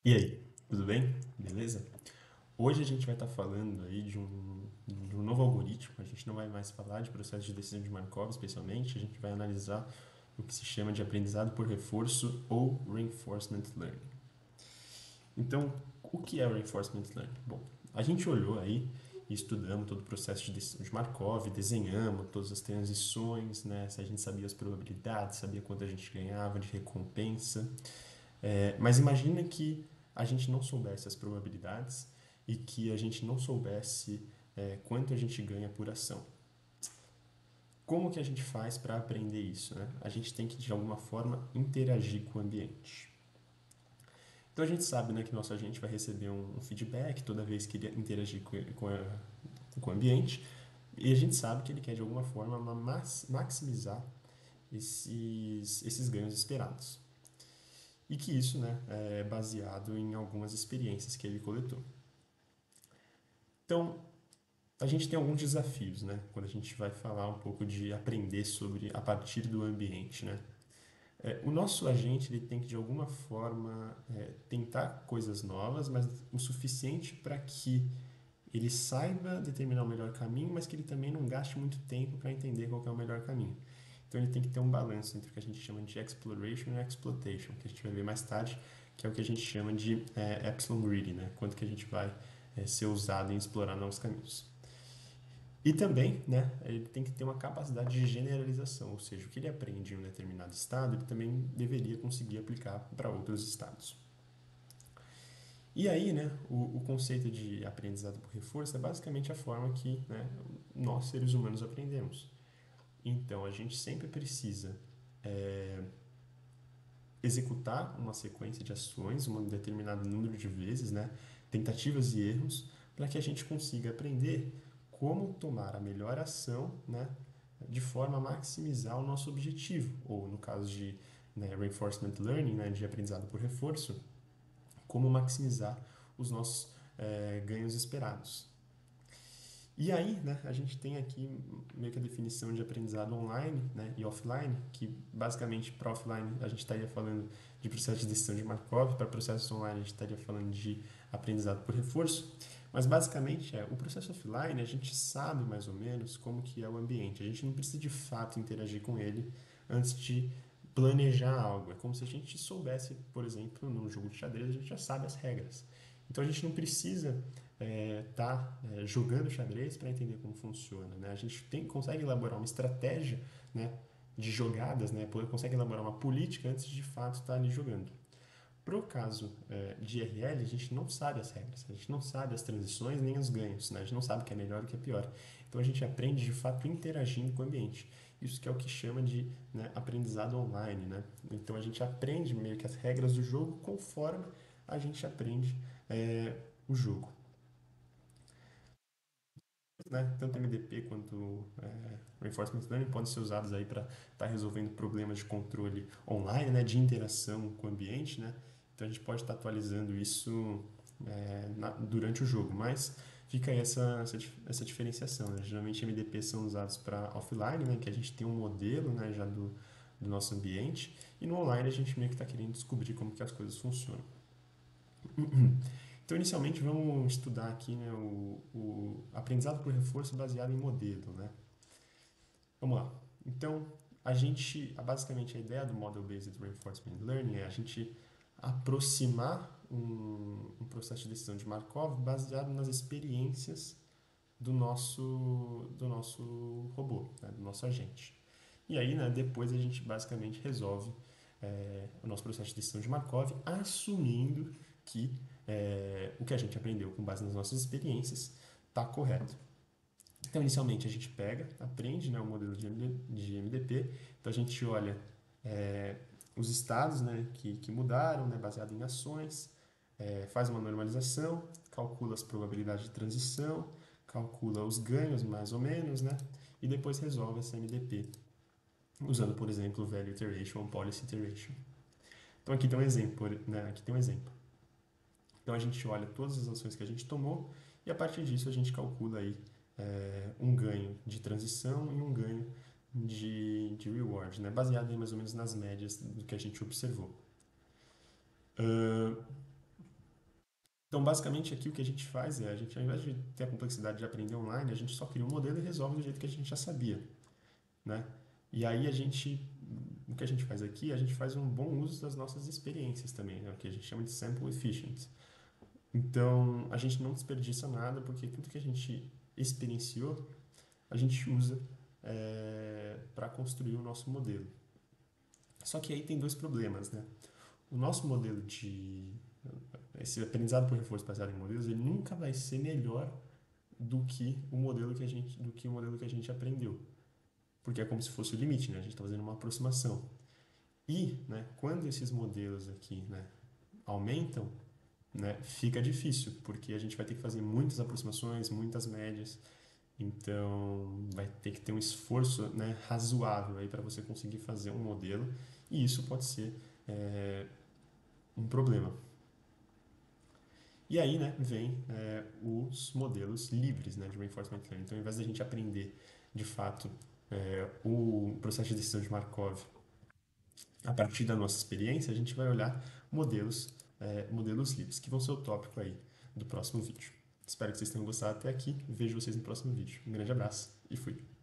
E aí, tudo bem? Beleza? Hoje a gente vai estar falando aí de um novo algoritmo. A gente não vai mais falar de processo de decisão de Markov, especialmente. A gente vai analisar o que se chama de aprendizado por reforço ou reinforcement learning. Então, o que é o reinforcement learning? Bom, a gente olhou aí e estudamos todo o processo de decisão de Markov, desenhamos todas as transições, né? Se a gente sabia as probabilidades, sabia quanto a gente ganhava de recompensa. Mas imagina que a gente não soubesse as probabilidades e que a gente não soubesse quanto a gente ganha por ação. Como que a gente faz para aprender isso? Né? A gente tem que, de alguma forma, interagir com o ambiente. Então a gente sabe, né, que nosso agente vai receber um feedback toda vez que ele interagir com o ambiente, e a gente sabe que ele quer, de alguma forma, maximizar esses ganhos esperados. E que isso, né, é baseado em algumas experiências que ele coletou. Então, a gente tem alguns desafios, né, quando a gente vai falar um pouco de aprender sobre a partir do ambiente, né. O nosso agente ele tem que, de alguma forma, tentar coisas novas, mas o suficiente para que ele saiba determinar o melhor caminho, mas que ele também não gaste muito tempo para entender qual que é o melhor caminho. Então ele tem que ter um balanço entre o que a gente chama de exploration e exploitation, que a gente vai ver mais tarde, que é o que a gente chama de epsilon greedy, né? Quanto que a gente vai ser usado em explorar novos caminhos. E também, né, ele tem que ter uma capacidade de generalização, ou seja, o que ele aprende em um determinado estado, ele também deveria conseguir aplicar para outros estados. E aí, né, o conceito de aprendizado por reforço é basicamente a forma que, né, nós, seres humanos, aprendemos. Então, a gente sempre precisa é, executar uma sequência de ações, um determinado número de vezes, né, tentativas e erros, para que a gente consiga aprender como tomar a melhor ação, né, de forma a maximizar o nosso objetivo, ou no caso de reinforcement learning, né, de aprendizado por reforço, como maximizar os nossos ganhos esperados. E aí, né, a gente tem aqui meio que a definição de aprendizado online, né, e offline, que basicamente para offline a gente estaria falando de processo de decisão de Markov, para processos online a gente estaria falando de aprendizado por reforço, mas basicamente o processo offline a gente sabe mais ou menos como que é o ambiente, a gente não precisa de fato interagir com ele antes de planejar algo, é como se a gente soubesse, por exemplo, num jogo de xadrez a gente já sabe as regras, então a gente não precisa jogando xadrez para entender como funciona. Né? A gente consegue elaborar uma estratégia, né, de jogadas, né, consegue elaborar uma política antes de fato estar ali jogando. Pro caso de IRL, a gente não sabe as regras, a gente não sabe as transições nem os ganhos, né? A gente não sabe o que é melhor e o que é pior. Então a gente aprende de fato interagindo com o ambiente. Isso que é o que chama de, né, aprendizado online, né? Então a gente aprende meio que as regras do jogo conforme a gente aprende o jogo. Né? Tanto MDP quanto Reinforcement Learning podem ser usados aí para estar resolvendo problemas de controle online, né? De interação com o ambiente, né? Então a gente pode estar atualizando isso durante o jogo, mas fica aí essa diferenciação. Né? Geralmente MDP são usados para offline, né? Que a gente tem um modelo, né? Já do nosso ambiente, e no online a gente meio que está querendo descobrir como que as coisas funcionam. Então, inicialmente, vamos estudar aqui, né, o aprendizado por reforço baseado em modelo, né? Vamos lá. Então, basicamente a ideia do Model-Based Reinforcement Learning é a gente aproximar um processo de decisão de Markov baseado nas experiências do nosso robô, né, do nosso agente. E aí, né, depois a gente basicamente resolve o nosso processo de decisão de Markov, assumindo que o que a gente aprendeu com base nas nossas experiências está correto. Então, inicialmente, a gente aprende, né, o modelo de MDP, então a gente olha os estados, né, que mudaram, né, baseado em ações, faz uma normalização, calcula as probabilidades de transição, calcula os ganhos mais ou menos, né, e depois resolve essa MDP, usando, por exemplo, o Value Iteration ou Policy Iteration. Então aqui tem um exemplo, né, aqui tem um exemplo. Então a gente olha todas as ações que a gente tomou e a partir disso a gente calcula aí um ganho de transição e um ganho de reward, né? Baseado aí mais ou menos nas médias do que a gente observou. Uh, Então, basicamente, aqui o que a gente faz é, a gente, ao invés de ter a complexidade de aprender online, a gente só cria um modelo e resolve do jeito que a gente já sabia, né? E aí o que a gente faz aqui, a gente faz um bom uso das nossas experiências também, né? O que a gente chama de sample efficient. Então, a gente não desperdiça nada, porque tudo que a gente experienciou, a gente usa para construir o nosso modelo. Só que aí tem dois problemas, né? O nosso modelo de... Esse aprendizado por reforço baseado em modelos, ele nunca vai ser melhor do que o modelo que a gente aprendeu. Porque é como se fosse o limite, né? A gente está fazendo uma aproximação. E, né, quando esses modelos aqui, né, aumentam, né, fica difícil, porque a gente vai ter que fazer muitas aproximações, muitas médias. Então, vai ter que ter um esforço, né, razoável aí para você conseguir fazer um modelo, e isso pode ser um problema. E aí, né, vem os modelos livres, né, de reinforcement learning. Então, ao invés da gente aprender, de fato, o processo de decisão de Markov a partir da nossa experiência, a gente vai olhar modelos livres, que vão ser o tópico aí do próximo vídeo. Espero que vocês tenham gostado até aqui. Vejo vocês no próximo vídeo. Um grande abraço e fui!